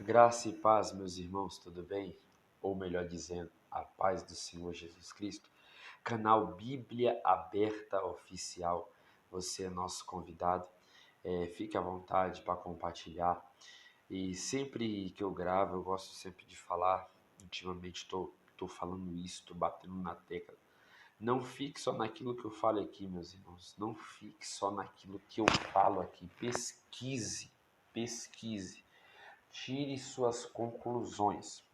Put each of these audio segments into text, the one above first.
Graça e paz, meus irmãos, tudo bem? Ou melhor dizendo, a paz do Senhor Jesus Cristo. Canal Bíblia Aberta Oficial, você é nosso convidado. Fique à vontade para compartilhar. E sempre que eu gravo, eu gosto sempre de falar. Ultimamente estou falando isso, estou batendo na tecla. Não fique só naquilo que eu falo aqui, meus irmãos. Não fique só naquilo que eu falo aqui. Pesquise, pesquise. Tire suas conclusões,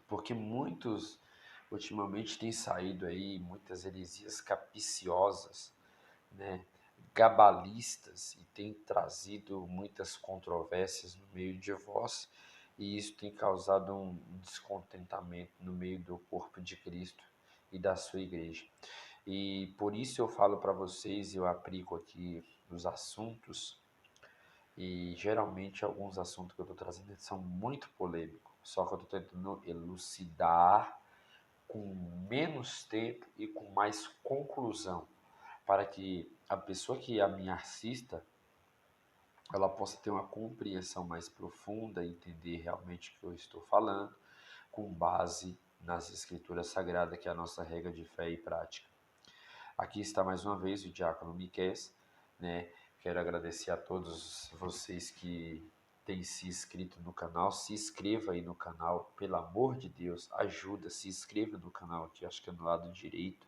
porque muitos ultimamente têm saído aí muitas heresias capciosas, né, gabalistas, e têm trazido muitas controvérsias no meio de vós, e isso tem causado um descontentamento no meio do corpo de Cristo e da sua igreja. E por isso eu falo para vocês, eu aplico aqui os assuntos. E geralmente alguns assuntos que eu estou trazendo são muito polêmicos, só que eu estou tentando elucidar com menos tempo e com mais conclusão, para que a pessoa que a me assista, ela possa ter uma compreensão mais profunda e entender realmente o que eu estou falando, com base nas escrituras sagradas, que é a nossa regra de fé e prática. Aqui está mais uma vez o Diácono Miqueias, né? Quero agradecer a todos vocês que têm se inscrito no canal. Se inscreva aí no canal, pelo amor de Deus, ajuda, se inscreva no canal aqui, acho que é no lado direito,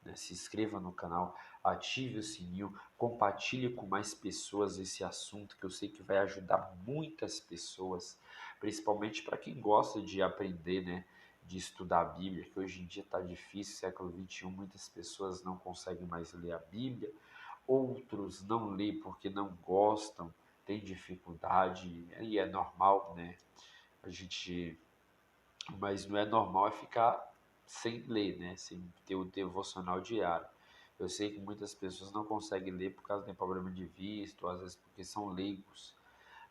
né? Se inscreva no canal, ative o sininho, compartilhe com mais pessoas esse assunto, que eu sei que vai ajudar muitas pessoas, principalmente para quem gosta de aprender, né? De estudar a Bíblia, que hoje em dia está difícil, século XXI, muitas pessoas não conseguem mais ler a Bíblia, outros não lêem porque não gostam, têm dificuldade, e é normal, né? A gente, mas não é normal é ficar sem ler, né? Sem ter o devocional diário. Eu sei que muitas pessoas não conseguem ler por causa de problema de vista, ou às vezes porque são leigos,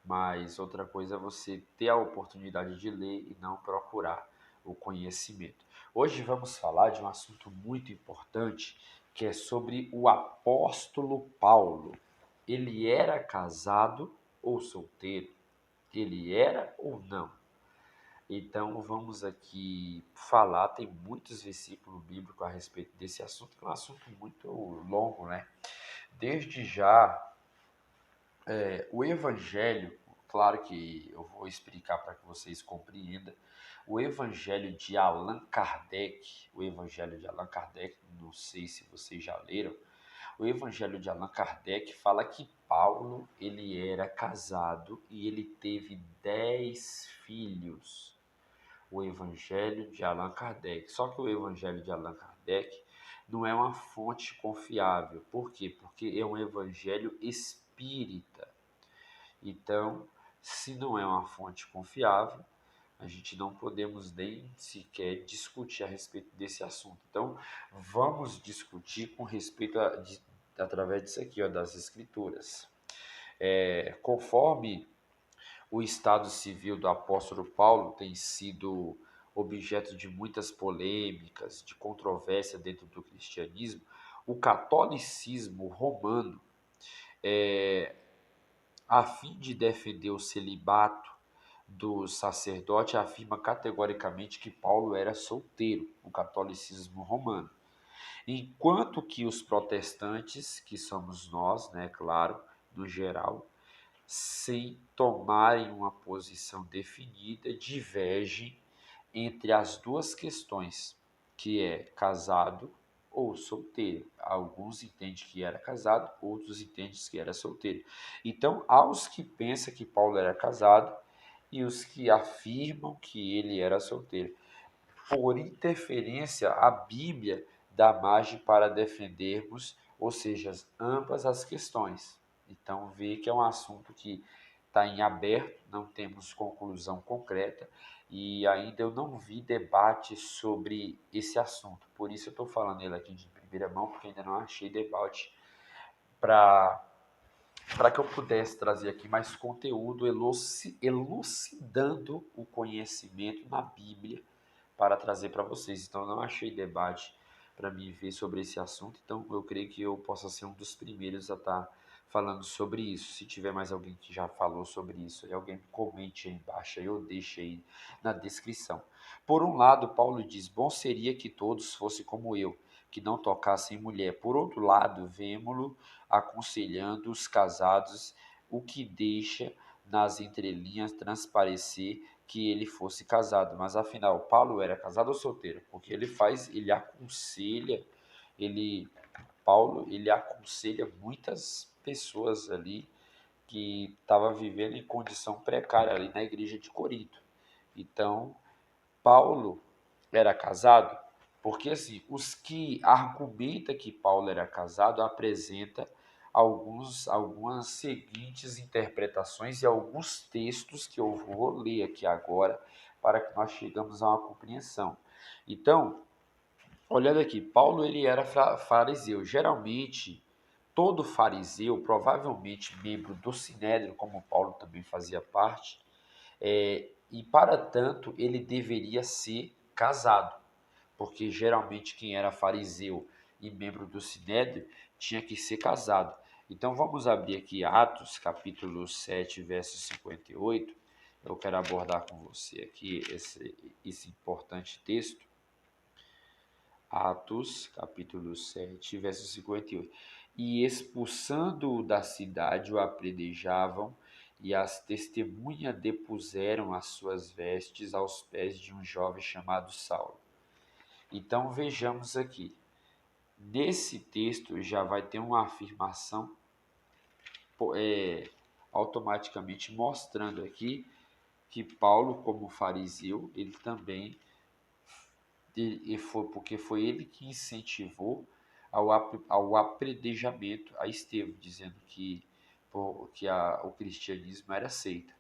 mas outra coisa é você ter a oportunidade de ler e não procurar o conhecimento. Hoje vamos falar de um assunto muito importante, que é sobre o apóstolo Paulo. Ele era casado ou solteiro? Ele era ou não? Então vamos aqui falar, tem muitos versículos bíblicos a respeito desse assunto, que é um assunto muito longo, né? Desde já, o Evangelho, claro que eu vou explicar para que vocês compreendam. O Evangelho de Allan Kardec, o Evangelho de Allan Kardec, não sei se vocês já leram, o Evangelho de Allan Kardec fala que Paulo, ele era casado e ele teve 10 filhos. O Evangelho de Allan Kardec. Só que o Evangelho de Allan Kardec não é uma fonte confiável. Por quê? Porque é um evangelho espírita. Então, se não é uma fonte confiável, a gente não podemos nem sequer discutir a respeito desse assunto. Então, vamos discutir com respeito através disso aqui, ó, das escrituras. Conforme o estado civil do apóstolo Paulo tem sido objeto de muitas polêmicas, de controvérsia dentro do cristianismo, o catolicismo romano, a fim de defender o celibato do sacerdote, afirma categoricamente que Paulo era solteiro, o catolicismo romano. Enquanto que os protestantes, que somos nós, né, claro, no geral, sem tomarem uma posição definida, divergem entre as duas questões, que é casado ou solteiro. Alguns entendem que era casado, outros entendem que era solteiro. Então, há os que pensam que Paulo era casado e os que afirmam que ele era solteiro. Por interferência, a Bíblia dá margem para defendermos, ou seja, ambas as questões. Então, vê que é um assunto que está em aberto, não temos conclusão concreta e ainda eu não vi debate sobre esse assunto. Por isso eu estou falando ele aqui de primeira mão, porque ainda não achei debate para que eu pudesse trazer aqui mais conteúdo elucidando o conhecimento na Bíblia para trazer para vocês. Então, eu não achei debate para me ver sobre esse assunto. Então, eu creio que eu possa ser um dos primeiros a estar falando sobre isso. Se tiver mais alguém que já falou sobre isso, alguém comente aí embaixo aí, ou deixe aí na descrição. Por um lado, Paulo diz: bom seria que todos fossem como eu, que não tocassem mulher. Por outro lado, vemo-lo aconselhando os casados, o que deixa nas entrelinhas transparecer que ele fosse casado. Mas afinal, Paulo era casado ou solteiro? Porque ele aconselha, ele Paulo, ele aconselha muitas pessoas ali que estavam vivendo em condição precária ali na igreja de Corinto. Então, Paulo era casado, porque assim, os que argumentam que Paulo era casado apresenta algumas seguintes interpretações e alguns textos que eu vou ler aqui agora para que nós chegamos a uma compreensão. Então, olhando aqui, Paulo ele era fariseu. Geralmente, todo fariseu, provavelmente membro do Sinédrio, como Paulo também fazia parte, e para tanto ele deveria ser casado, porque geralmente quem era fariseu e membro do Sinédrio tinha que ser casado. Então vamos abrir aqui Atos, capítulo 7, verso 58. Eu quero abordar com você aqui esse importante texto. Atos, capítulo 7, verso 58. E expulsando-o da cidade, o apedrejavam, e as testemunhas depuseram as suas vestes aos pés de um jovem chamado Saulo. Então vejamos aqui, nesse texto já vai ter uma afirmação automaticamente mostrando aqui que Paulo, como fariseu, ele também e foi porque foi ele que incentivou ao apredejamento a Estevão, dizendo que o cristianismo era seita.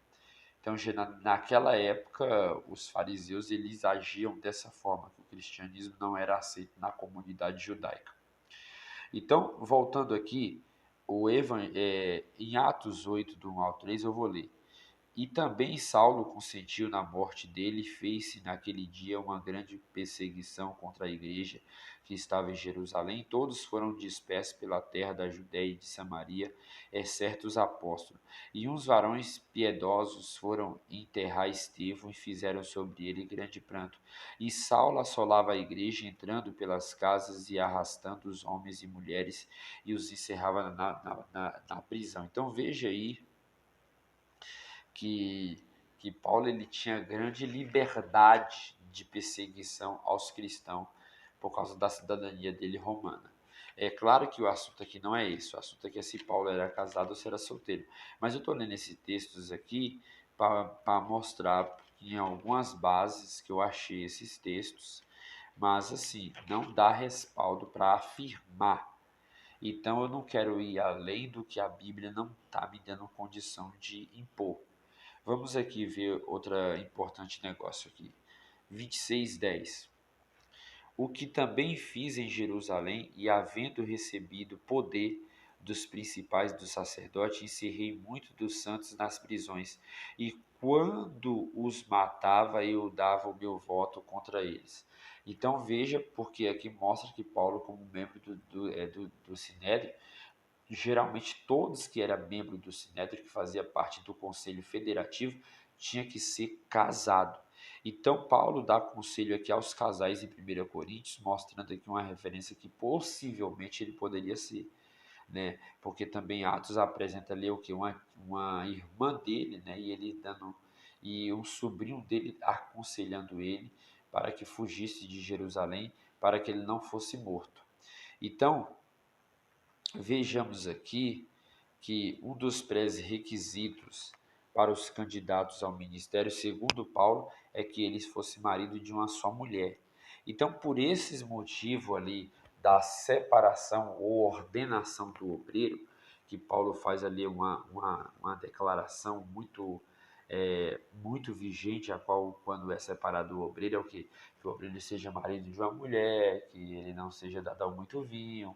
Então, naquela época, os fariseus eles agiam dessa forma, que o cristianismo não era aceito na comunidade judaica. Então, voltando aqui, em Atos 8, do 1 ao 3, eu vou ler. E também Saulo consentiu na morte dele, e fez-se naquele dia uma grande perseguição contra a igreja que estava em Jerusalém. Todos foram dispersos pela terra da Judéia e de Samaria, exceto os apóstolos. E uns varões piedosos foram enterrar Estevão e fizeram sobre ele grande pranto. E Saulo assolava a igreja, entrando pelas casas e arrastando os homens e mulheres, e os encerrava na prisão. Então veja aí que, que Paulo ele tinha grande liberdade de perseguição aos cristãos por causa da cidadania dele romana. É claro que o assunto aqui não é esse, o assunto aqui é se Paulo era casado ou se era solteiro. Mas eu estou lendo esses textos aqui para mostrar em algumas bases que eu achei esses textos, mas assim, não dá respaldo para afirmar. Então eu não quero ir além do que a Bíblia não está me dando condição de impor. Vamos aqui ver outra importante negócio aqui. 26:10. O que também fiz em Jerusalém, e havendo recebido poder dos principais dos sacerdotes, encerrei muitos dos santos nas prisões, e quando os matava, eu dava o meu voto contra eles. Então veja, porque aqui mostra que Paulo, como membro do Sinédrio, geralmente todos que eram membro do Sinédrio, que fazia parte do Conselho Federativo, tinha que ser casado. Então Paulo dá conselho aqui aos casais em 1 Coríntios, mostrando aqui uma referência que possivelmente ele poderia ser, né? Porque também Atos apresenta ali o que uma irmã dele, né? E um sobrinho dele aconselhando ele para que fugisse de Jerusalém, para que ele não fosse morto. Então, vejamos aqui que um dos pré-requisitos para os candidatos ao ministério, segundo Paulo, é que eles fossem marido de uma só mulher. Então, por esses motivos ali da separação ou ordenação do obreiro, que Paulo faz ali uma declaração muito vigente, a qual, quando é separado o obreiro, é o que o obreiro seja marido de uma mulher, que ele não seja dado ao muito vinho,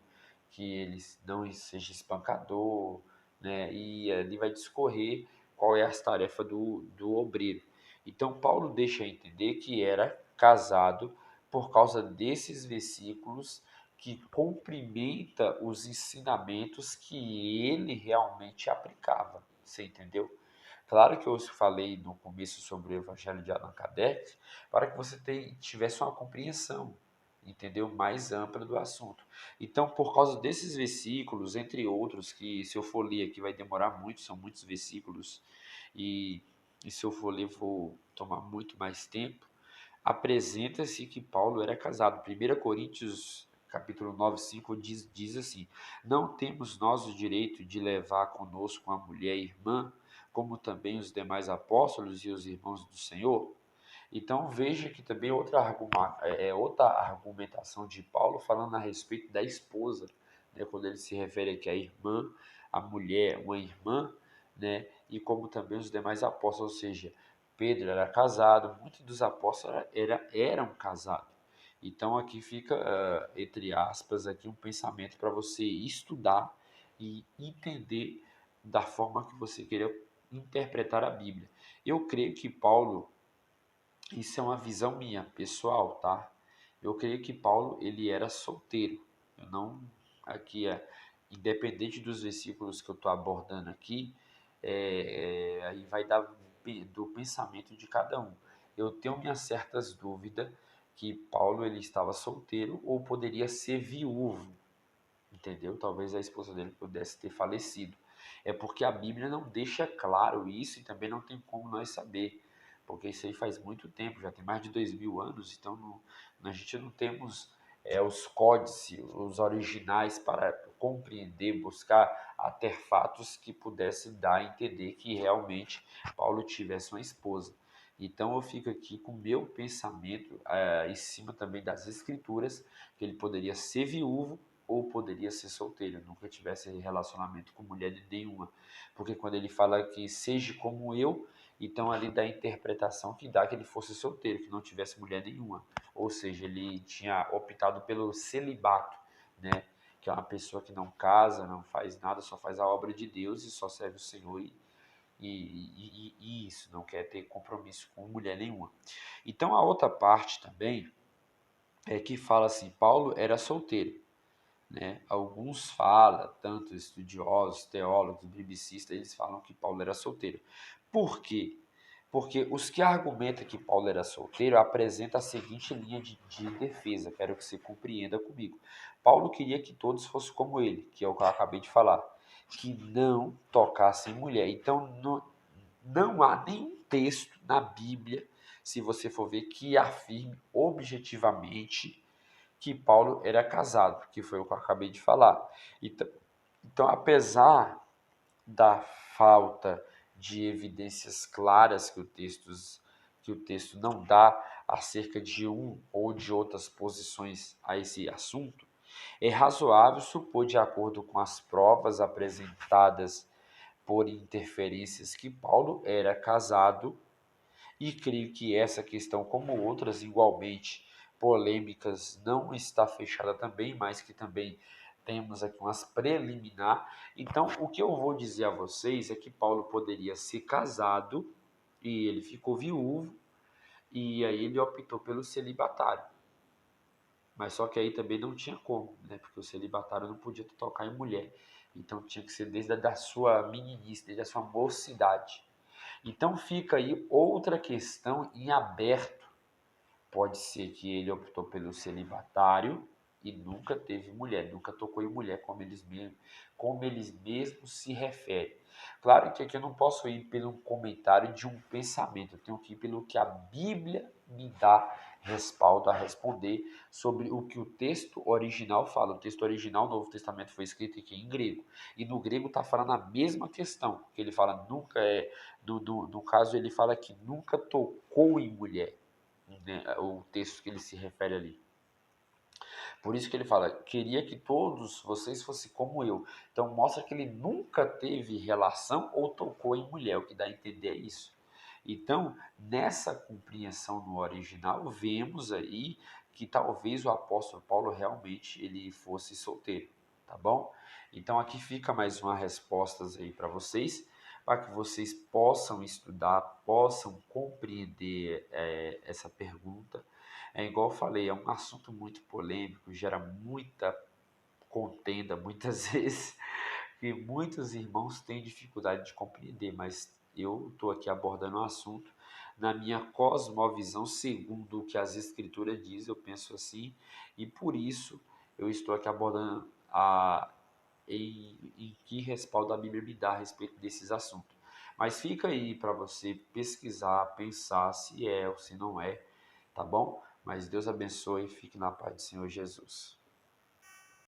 que ele não seja espancador, né? E ali vai discorrer qual é as tarefas do obreiro. Então, Paulo deixa entender que era casado por causa desses versículos que cumprimenta os ensinamentos que ele realmente aplicava. Você entendeu? Claro que eu falei no começo sobre o Evangelho de Allan Kardec para que você tivesse uma compreensão, entendeu? Mais ampla do assunto. Então, por causa desses versículos, entre outros, que se eu for ler aqui vai demorar muito, são muitos versículos, e, e se eu for ler vou tomar muito mais tempo, apresenta-se que Paulo era casado. 1 Coríntios capítulo 9, 5 diz assim: Não temos nós o direito de levar conosco a mulher irmã, como também os demais apóstolos e os irmãos do Senhor? Então veja que também outra argumentação de Paulo falando a respeito da esposa, né, quando ele se refere aqui à irmã, a mulher, uma irmã, né, e como também os demais apóstolos, ou seja, Pedro era casado, muitos dos apóstolos eram casados. Então aqui fica, entre aspas, aqui um pensamento para você estudar e entender da forma que você queira interpretar a Bíblia. Eu creio que Paulo, isso é uma visão minha, pessoal, tá? Eu creio que Paulo, ele era solteiro. Eu não, aqui independente dos versículos que eu estou abordando aqui, aí vai dar do pensamento de cada um. Eu tenho minhas certas dúvidas que Paulo ele estava solteiro ou poderia ser viúvo, entendeu? Talvez a esposa dele pudesse ter falecido. É porque a Bíblia não deixa claro isso e também não tem como nós saber, porque isso aí faz muito tempo, já tem mais de 2000 anos, então a gente não temos os códices, os originais para compreender, buscar artefatos que pudessem dar a entender que realmente Paulo tivesse uma esposa. Então eu fico aqui com o meu pensamento em cima também das escrituras, que ele poderia ser viúvo ou poderia ser solteiro, nunca tivesse relacionamento com mulher de nenhuma. Porque quando ele fala que seja como eu, então ali dá a interpretação que dá que ele fosse solteiro, que não tivesse mulher nenhuma. Ou seja, ele tinha optado pelo celibato, né? Que é uma pessoa que não casa, não faz nada, só faz a obra de Deus e só serve o Senhor e isso, não quer ter compromisso com mulher nenhuma. Então a outra parte também é que fala assim, Paulo era solteiro, né? Alguns falam, tanto estudiosos, teólogos, biblicistas, eles falam que Paulo era solteiro. Por quê? Porque os que argumentam que Paulo era solteiro apresentam a seguinte linha de defesa, quero que você compreenda comigo. Paulo queria que todos fossem como ele, que é o que eu acabei de falar, que não tocassem mulher. Então não há nenhum texto na Bíblia, se você for ver, que afirme objetivamente que Paulo era casado, que foi o que eu acabei de falar. Então, apesar da falta de evidências claras que o texto não dá acerca de um ou de outras posições a esse assunto, é razoável supor, de acordo com as provas apresentadas por interferências, que Paulo era casado e creio que essa questão, como outras igualmente polêmicas, não está fechada também, mas que também temos aqui umas preliminar. Então, o que eu vou dizer a vocês é que Paulo poderia ser casado e ele ficou viúvo e aí ele optou pelo celibatário. Mas só que aí também não tinha como, né? Porque o celibatário não podia tocar em mulher. Então tinha que ser desde a da sua meninice, desde a sua mocidade. Então fica aí outra questão em aberto. Pode ser que ele optou pelo celibatário e nunca teve mulher, nunca tocou em mulher, como eles mesmos se referem. Claro que aqui eu não posso ir pelo comentário de um pensamento, eu tenho que ir pelo que a Bíblia me dá respaldo a responder sobre o que o texto original fala. O texto original, o Novo Testamento, foi escrito aqui em grego. E no grego está falando a mesma questão, que ele fala nunca no caso ele fala que nunca tocou em mulher, né, o texto que ele se refere ali. Por isso que ele fala, queria que todos vocês fossem como eu. Então mostra que ele nunca teve relação ou tocou em mulher, o que dá a entender é isso. Então, nessa compreensão no original, vemos aí que talvez o apóstolo Paulo realmente ele fosse solteiro, tá bom? Então aqui fica mais uma resposta aí para vocês, para que vocês possam estudar, possam compreender essa pergunta. É igual eu falei, é um assunto muito polêmico, gera muita contenda, muitas vezes, que muitos irmãos têm dificuldade de compreender, mas eu estou aqui abordando o assunto na minha cosmovisão, segundo o que as Escrituras dizem, eu penso assim, e por isso eu estou aqui abordando em que respaldo a Bíblia me dá a respeito desses assuntos. Mas fica aí para você pesquisar, pensar se é ou se não é, tá bom? Mas Deus abençoe e fique na paz do Senhor Jesus.